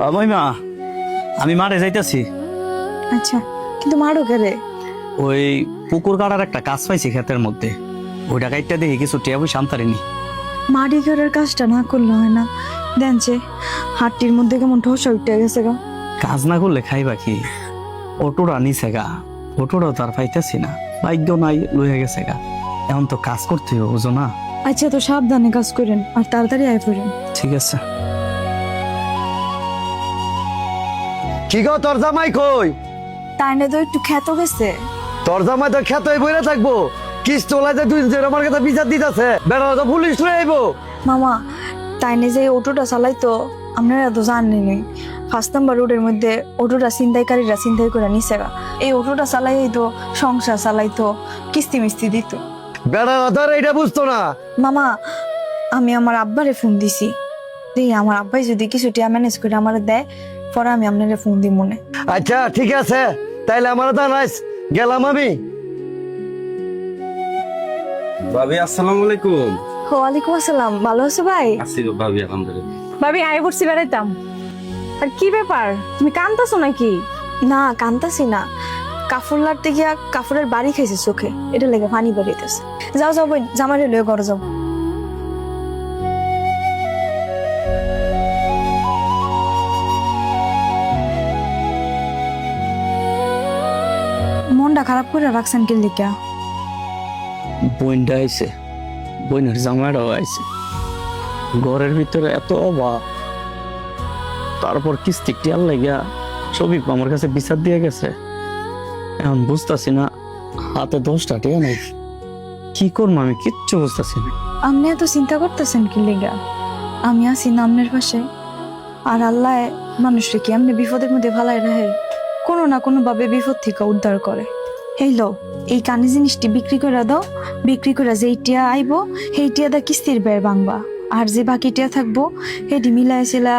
মাইমা, আমি মাঠে যাইতেছি। আচ্ছা, কিন্তু মারো কে রে? ওই পুকুর কাটার একটা কাজ পাইছি ক্ষেতের মধ্যে, ওইটা কাইটটা দেখি কিছু টিয়া পয়সা আনতারিনি। মাটি ঘরের কাজটা না করলে হয় না। দেনছে হাটটির মধ্যে কেমন ঠোসা উঠে গেছে গা। কাজ না করলে খাইবা কি? অটোটা নিছে গা, অটোটাও তার পাইতেছি না, ভাগ্য নাই লইয়া গেছে গা। এখন তো কাজ করতে হবে, বুঝো না? আচ্ছা, তো সাবধানে কাজ করেন আর তাড়াতাড়ি আয় পড়েন। ঠিক আছে। কি গো, তোর জামাই কই? তাই না তো একটু খ্যাত গেছে। তোর জামাই তো খেতই বইরা থাকবো। কিস তোলা যে তুই যে আমার কাছে বিচার দিতেছে, বেড়া তো পুলিশ লয়ে আইবো। মামা, তাই না যে অটোটা চালাইতো, আপনারা তো জানেনই 5 নম্বর রোডের মধ্যে অটোটা ছিনতাইকারীরা ছিনতাই করে নিছে গা। এই অটোটা চালাই তো সংসার চালাইতো, কিস্তি মিস্তি দিত। বেড়া ধর এটা বুঝতো না। মামা, আমি আমার আব্বারে ফোন দিছি, আমার আব্বাই যদি কিছু টিয়া ম্যানেজ করে আমার দেয়, পরে আমি আপনারে ফোন দিই মনে। আচ্ছা ঠিক আছে, তাইলে আমার জানাইস, গেলাম আমি। ভাবি আসসালামু আলাইকুম। ওয়ালাইকুম আসসালাম, ভালো আছো ভাই? আছি গো ভাবি, আলহামদুলিল্লাহ। ভাবি আয় পড়ছি বেড়াইতাম। আর কি ব্যাপার, তুমি কান্দতেছো নাকি? না, কান্তাছি না, কাপড় লাড়তে গিয়া কাপড়ের বাড়ি খাইছে চোখে, এটা লেগে পানি বেরিয়েছে। যাও যাও বোন, জামাই লয়ে ঘরে যাও। মনটা খারাপ করে রাখছেন কি লিখা? বইনটা আইছে, বইনের জামাইটাও আইছে, ঘরের ভিতরে এত অভাব, তারপর কিস্তি টিয়ার লাগিয়া ছবি আমার কাছে বিচার দিয়ে গেছে। এখন বুঝতেছি না, হাতে 10টা টিয়া নাই, কি করবো আমি কিচ্ছু বুঝতেছি না। আপনি এত চিন্তা করতেছেন কি লিগা? আমি আছি না আপনার পাশে। আর আল্লাহ মানুষকে কি এমনি বিপদের মধ্যে ভালাই রাখে, কোনো না কোনো ভাবে বিপদ থেকে উদ্ধার করে। এই লো, এই কানি জিনিসটি বিক্রি করে দাও, বিক্রি করে যেই টিয়া আইবো সেই টিয়া দা কিস্তির ব্যয় ভাঙবা, আর যে বাকি টিয়া থাকবো সেটি মিলাইছিলা,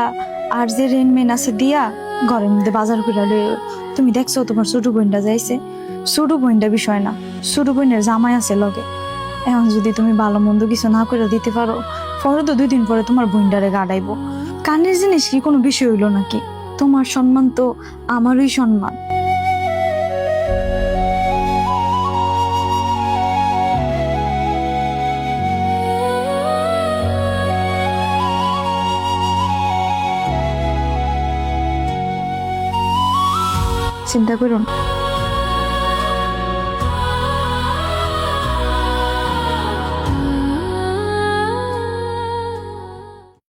আর যে রেনমেন আছে দিয়া ঘরের মধ্যে বাজার করে লইও। তুমি দেখছো তোমার ছোট বোনটা যাইছে, ছোট বোনটা বিষয় না, ছোট বোনের জামাই আছে লগে। এখন যদি তুমি ভালো মন্দ কিছু না করে দিতে পারো, পরে তো 2 দিন পরে তোমার বোনটারে গাড়াইবো। কানের জিনিস কি কোনো বিষয় হইলো নাকি? তোমার সম্মান তো আমারই সম্মান। চিন্তা করো না।